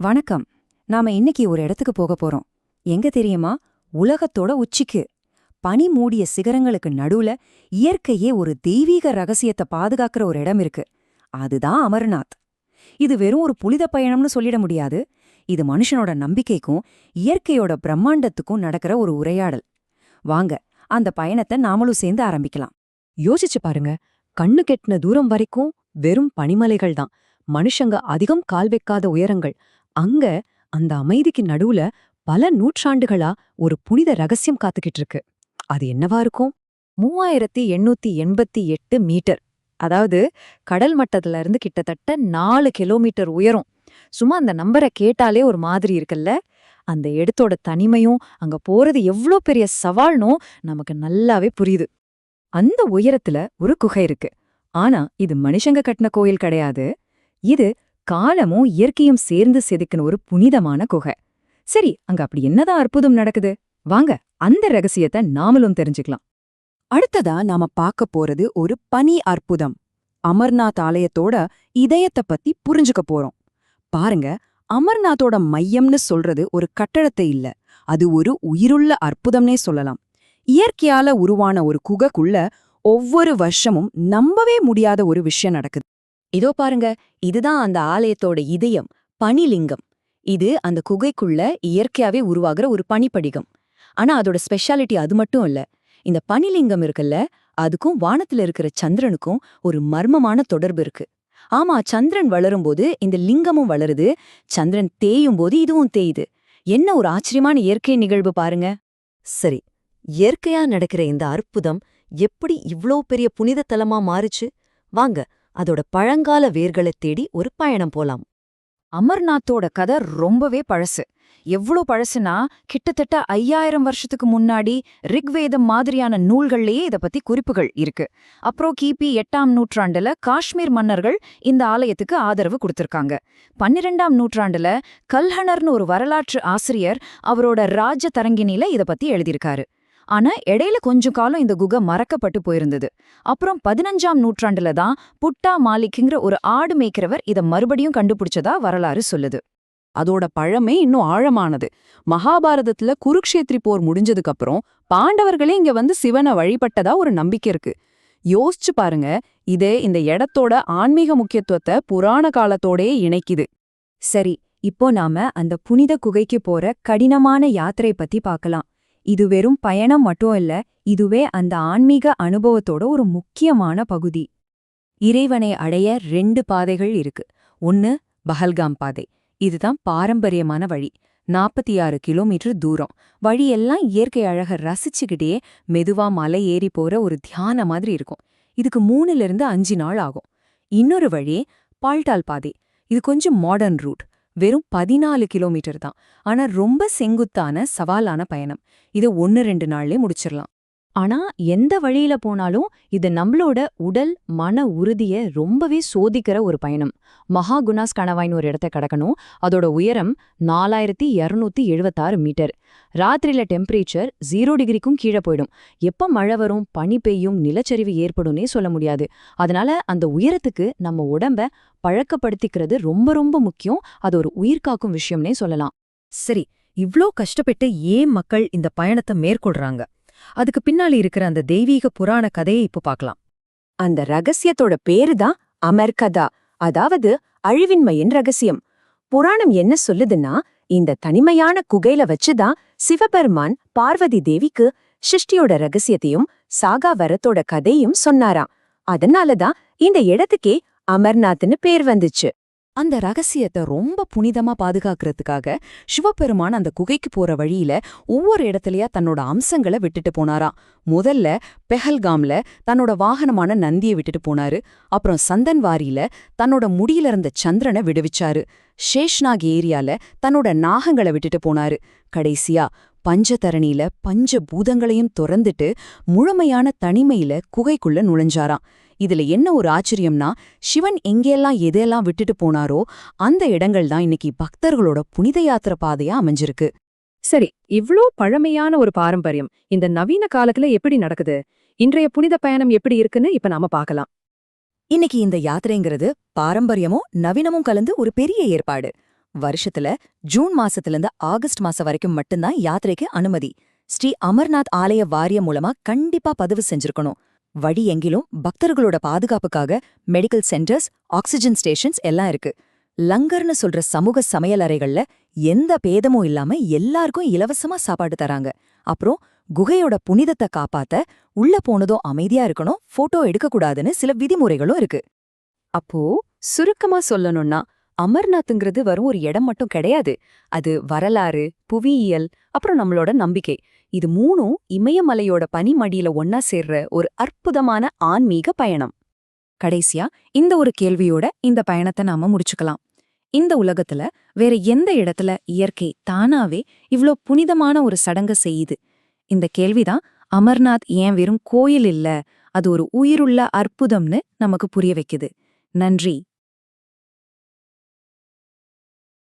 வணக்கம். நாம இன்னைக்கு ஒரு இடத்துக்கு போக போறோம். எங்க தெரியுமா? உலகத்தோட உச்சிக்கு. பனி மூடிய சிகரங்களுக்கு நடுவுல இயற்கையே ஒரு தெய்வீக ரகசியத்தை பாதுகாக்கிற ஒரு இடம் இருக்கு. அதுதான் அமர்நாத். இது வெறும் ஒரு புனித பயணம்னு சொல்லிட முடியாது. இது மனுஷனோட நம்பிக்கைக்கும் இயற்கையோட பிரம்மாண்டத்துக்கும் நடக்கிற ஒரு உரையாடல். வாங்க, அந்த பயணத்தை நாமளும் சேர்ந்து ஆரம்பிக்கலாம். யோசிச்சு பாருங்க. கண்ணு கெட்டின தூரம் வரைக்கும் வெறும் பனிமலைகள் தான். மனுஷங்க அதிகம் கால் வைக்காத உயரங்கள். அங்க அந்த அமைதிக்கு நடுவுல பல நூற்றாண்டுகளா ஒரு புனித ரகசியம் காத்துக்கிட்டு இருக்கு. அது என்னவா இருக்கும்? 3888 மீட்டர். அதாவது கடல் மட்டத்துல இருந்து கிட்டத்தட்ட 4 கிலோமீட்டர் உயரம். சும்மா அந்த நம்பரை கேட்டாலே ஒரு மாதிரி இருக்குல்ல. அந்த இடத்தோட தனிமையும் அங்க போறது எவ்ளோ பெரிய சவால்னோ நமக்கு நல்லாவே புரியுது. அந்த உயரத்துல ஒரு குகை இருக்கு. ஆனா இது மனுஷங்க கட்டின கோயில் கிடையாது. இது காலமும் இயற்கையும் சேர்ந்து செதுக்கின ஒரு புனிதமான குகை. சரி, அங்க அப்படி என்னதான் அற்புதம் நடக்குது? வாங்க, அந்த ரகசியத்தை நாமளும் தெரிஞ்சுக்கலாம். அடுத்ததா நாம பார்க்க போறது ஒரு பனி அற்புதம். அமர்நாத் ஆலயத்தோட இதயத்தை பத்தி புரிஞ்சுக்க போறோம். பாருங்க, அமர்நாத்தோட மையம்னு சொல்றது ஒரு கட்டடத்தை இல்ல, அது ஒரு உயிருள்ள அற்புதம்னே சொல்லலாம். இயற்கையால உருவான ஒரு குகைக்குள்ள ஒவ்வொரு வருஷமும் நம்பவே முடியாத ஒரு விஷயம் நடக்குது. இதோ பாருங்க, இதுதான் அந்த ஆலயத்தோட இதயம், பனிலிங்கம். இது அந்த குகைக்குள்ள இயற்கையாவே உருவாகிற ஒரு பனிப்படிகம். ஆனா அதோட ஸ்பெஷாலிட்டி அது மட்டும் இல்ல. இந்த பனிலிங்கம் இருக்குல்ல, அதுக்கும் வானத்துல இருக்கிற சந்திரனுக்கும் ஒரு மர்மமான தொடர்பு இருக்கு. ஆமா, சந்திரன் வளரும்போது இந்த லிங்கமும் வளருது, சந்திரன் தேயும் போது இதுவும் தேயுது. என்ன ஒரு ஆச்சரியமான இயற்கை நிகழ்வு பாருங்க. சரி, இயற்கையா நடக்கிற இந்த அற்புதம் எப்படி இவ்ளோ பெரிய புனித தலமா மாறுச்சு? வாங்க, அதோட பழங்கால வேர்களை தேடி ஒரு பயணம் போலாம். அமர்நாத்தோட கதை ரொம்பவே பழசு. எவ்ளோ பழசுனா, கிட்டத்தட்ட 5000 வருஷத்துக்கு முன்னாடி ரிக்வேதம் மாதிரியான நூல்கள்லயே இத பத்தி குறிப்புகள் இருக்கு. அப்புறம் கிபி 8ஆம் நூற்றாண்டுல காஷ்மீர் மன்னர்கள் இந்த ஆலயத்துக்கு ஆதரவு கொடுத்திருக்காங்க. 12ஆம் நூற்றாண்டுல கல்ஹணர்னு ஒரு வரலாற்று ஆசிரியர் அவரோட ராஜ தரங்கினில இத பத்தி எழுதியிருக்காரு. ஆனா இடையில கொஞ்சம் காலம் இந்த குகை மறக்கப்பட்டு போயிருந்தது. அப்புறம் 15ஆம் நூற்றாண்டுல தான் புட்டா மாலிக்ங்கிற ஒரு ஆடு மேய்க்கிறவர் இத மறுபடியும் கண்டுபிடிச்சதா வரலாறு சொல்லுது. அதோட பழமே இன்னும் ஆழமானது. மகாபாரதத்துல குருக்ஷேத்ரி போர் முடிஞ்சதுக்கு அப்புறம் பாண்டவர்களே இங்க வந்து சிவனை வழிபட்டதா ஒரு நம்பிக்கை இருக்கு. யோசிச்சு பாருங்க, இதே இந்த இடத்தோட ஆன்மீக முக்கியத்துவத்தை புராண காலத்தோடே இணைக்குது. சரி, இப்போ நாம அந்த புனித குகைக்கு போற கடினமான யாத்திரை பத்தி பார்க்கலாம். இது வெறும் பயணம் மட்டும் இல்ல, இதுவே அந்த ஆன்மீக அனுபவத்தோட ஒரு முக்கியமான பகுதி. இறைவனை அடைய 2 பாதைகள் இருக்கு. ஒன்னு பஹல்காம் பாதை. இதுதான் பாரம்பரியமான வழி. 46 கிலோமீட்டர் தூரம். வழியெல்லாம் இயற்கை அழக ரசிச்சுக்கிட்டே மெதுவா மலை ஏறி போற ஒரு தியான மாதிரி இருக்கும். இதுக்கு 3லிருந்து 5 நாள் ஆகும். இன்னொரு வழி பால்டால் பாதை. இது கொஞ்சம் மாடர்ன் ரூட். வெறும் 14 கிலோமீட்டர் தான். ஆனா ரொம்ப செங்குத்தான சவாலான பயணம். இதை 1-2 நாள்லயே முடிச்சிடலாம். ஆனா எந்த வழியில போனாலும் இது நம்மளோட உடல் மன உறுதிய ரொம்பவே சோதிக்கிற ஒரு பயணம். மகாகுணாஸ் கணவாய்னு ஒரு இடத்தை கடக்கணும். அதோட உயரம் 4276 மீட்டர். ராத்திரியில டெம்பரேச்சர் 0 டிகிரிக்கும் கீழே போயிடும். எப்ப மழை வரும், பனி பெய்யும், நிலச்சரிவு ஏற்படும்னே சொல்ல முடியாது. அதனால அந்த உயரத்துக்கு நம்ம உடம்ப பழக்கப்படுத்திக்கிறது ரொம்ப ரொம்ப முக்கியம். அது ஒரு உயிர்காக்கும் விஷயம்னே சொல்லலாம். சரி, இவ்ளோ கஷ்டப்பட்டு ஏன் மக்கள் இந்த பயணத்தை மேற்கொள்றாங்க? அதுக்கு பின்னாடி இருக்கிற அந்த தெய்வீக புராண கதையை இப்போ பார்க்கலாம். அந்த ரகசியத்தோட பேரு தான் அமர்கதா, அதாவது அழிவின்மையின் ரகசியம். புராணம் என்ன சொல்லுதுன்னா, இந்த தனிமையான குகையில வச்சுதான் சிவபெருமான் பார்வதி தேவிக்கு சிருஷ்டியோட ரகசியத்தையும் சாகா வரத்தோட கதையும் சொன்னாராம். அதனாலதான் இந்த இடத்துக்கே அமர்நாத்னு பேர் வந்துச்சு. அந்த ரகசியத்தை ரொம்ப புனிதமா பாதுகாக்கிறதுக்காக சிவபெருமான் அந்த குகைக்கு போற வழியில ஒவ்வொரு இடத்துலயா தன்னோட அம்சங்களை விட்டுட்டு போனாராம். முதல்ல பெஹல்காம்ல தன்னோட வாகனமான நந்தியை விட்டுட்டு போனாரு. அப்புறம் சந்தன்வாரியில தன்னோட முடியில இருந்த சந்திரனை விடுவிச்சாரு. ஷேஷ்நாக் ஏரியால தன்னோட நாகங்களை விட்டுட்டு போனாரு. கடைசியா பஞ்சதரணியில பஞ்ச பூதங்களையும் துறந்துட்டு முழுமையான தனிமையில குகைக்குள்ள நுழைஞ்சாராம். இதுல என்ன ஒரு ஆச்சரியம்னா, சிவன் எங்கெல்லாம் எதையெல்லாம் விட்டுட்டு போனாரோ அந்த இடங்கள் தான் இன்னைக்கு பக்தர்களோட புனித யாத்திரை பாதையா அமைஞ்சிருக்கு. சரி, இவ்ளோ பழமையான ஒரு பாரம்பரியம் இந்த நவீன காலத்துல எப்படி நடக்குது? இன்றைய புனித பயணம் எப்படி இருக்குன்னு இப்ப நாம பார்க்கலாம். இன்னைக்கு இந்த யாத்திரைங்கிறது பாரம்பரியமும் நவீனமும் கலந்து ஒரு பெரிய ஏற்பாடு. வருஷத்துல ஜூன் மாசத்திலிருந்து ஆகஸ்ட் மாசம் வரைக்கும் மட்டும்தான் யாத்திரைக்கு அனுமதி. ஸ்ரீ அமர்நாத் ஆலய வாரியம் மூலமா கண்டிப்பா பதிவு செஞ்சிருக்கணும். வழி எங்கிலும் பக்தர்களோட பாதுகாப்புக்காக மெடிக்கல் சென்டர்ஸ், ஆக்சிஜன் ஸ்டேஷன்ஸ் எல்லாம் இருக்கு. லங்கர்னு சொல்ற சமூக சமையலறைகள்ல எந்த பேதமும் இல்லாம எல்லாருக்கும் இலவசமா சாப்பாடு தராங்க. அப்புறம் குகையோட புனிதத்தை காப்பாத்த உள்ள போனதும் அமைதியா இருக்கணும், போட்டோ எடுக்கக்கூடாதுன்னு சில விதிமுறைகளும் இருக்கு. அப்போ சுருக்கமா சொல்லணும்னா அமர்நாத்ங்கிறது வெறும் ஒரு இடம் மட்டும் கிடையாது. அது வரலாறு, புவியியல், அப்புறம் நம்மளோட நம்பிக்கை. இது மூணும் இமயமலையோட பனிமடியில ஒன்னா சேர்ற ஒரு அற்புதமான ஆன்மீக பயணம். கடைசியா இந்த ஒரு கேள்வியோட இந்த பயணத்தை நாம முடிச்சுக்கலாம். இந்த உலகத்துல வேற எந்த இடத்துல இயற்கை தானாவே இவ்ளோ புனிதமான ஒரு சடங்க செய்யுது? இந்த கேள்விதான் அமர்நாத் ஏன் வெறும் கோயில் இல்ல, அது ஒரு உயிருள்ள அற்புதம்னு நமக்கு புரிய வைக்குது. நன்றி.